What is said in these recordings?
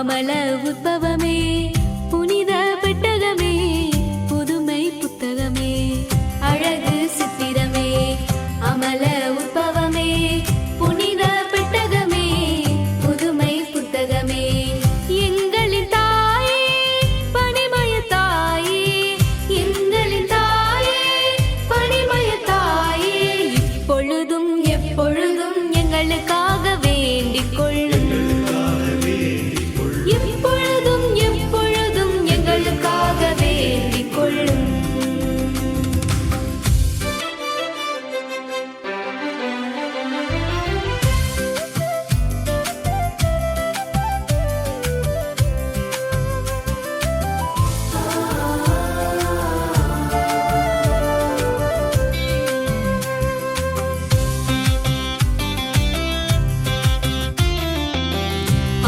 அமல உத்பவமே, புனித பெட்டகமே, புதுமை புத்தகமே, அழகு சித்திரமே. அமல உத்பவமே, புனித பெட்டகமே, புதுமை புத்தகமே. எங்களின் தாயே, பனிமய தாயே, எங்களின் தாயே, பனிமய தாயே, இப்பொழுதும் எப்பொழுதும் எங்களுக்காக வேண்டிக் கொள்ளும். இப்பொழுதும் எப்பொழுதும் எங்களுக்காக வேண்டிக் கொள்ளும்.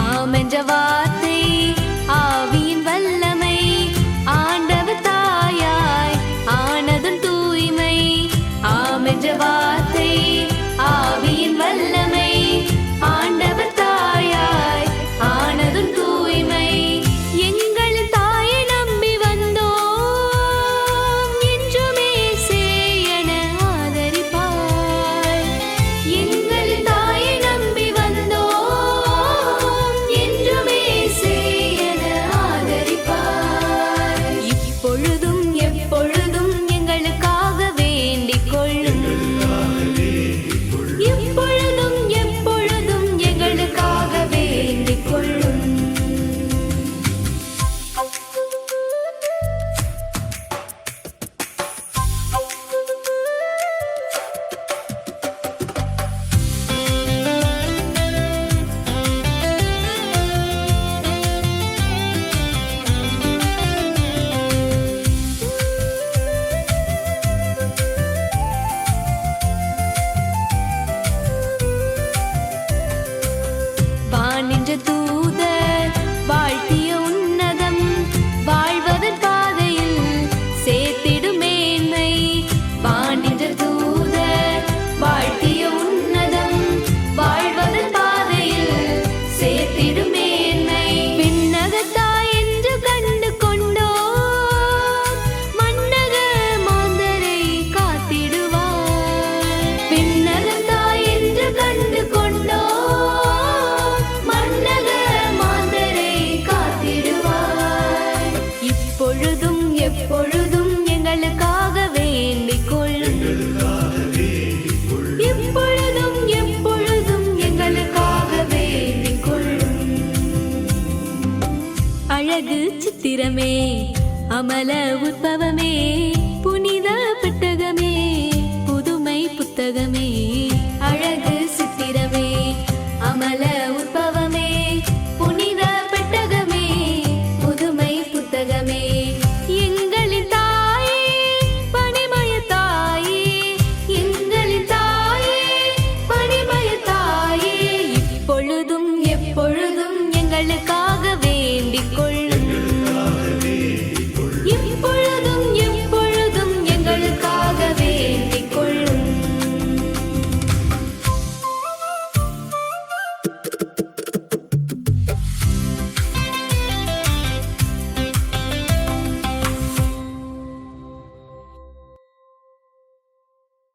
ஆமென்ற வார்த்தை ஆவியின் வல்லமை, ஆண்டவர் தாயாய் ஆனதும் தூய்மை. ஆமென்ற வார்த்தை ஆவியின் வல்லமை, ஆண்டவர் தாயாய் ஆனதும் தூய்மை. எங்களின் தாயை நம்பி வந்தோம், என்றுமே சேயன ஆதரிப்பாய். எங்களின் தாயை நம்பி வந்தோம், என்றுமே சேயன ஆதரிப்பாய். இப்பொழுதும் எப்பொழுதும் எங்களுக்காக வேண்டிக் கொள்ளும். இப்பொழுதும் எப்பொழுதும் எங்களுக்காக வேண்டிக் கொள்ளும். வானின்ற தூதர் வாழ்த்திய உன்னதம், வாழ்வதன் பாதையில் சேர்த்திடும் மேன்மை. வானின்ற தூதர் வாழ்த்திய உன்னதம், வாழ்வதன் பாதையில் சேர்த்திடும் மேன்மை. விண்ணகத்தாய் என்று கண்டு கொண்டோம், மன்னக மாந்தரை காத்திடுவார். விண்ணகத்தாய் என்று கண்டு கொண்டோம், இப்பொழுதும் எப்பொழுதும் எங்களுக்காக வேண்டிக் கொள்ளும். இப்பொழுதும் எப்பொழுதும் எங்களுக்காக வேண்டிக் கொள்ளும். அழகு சித்திரமே, அமல உத்பவமே,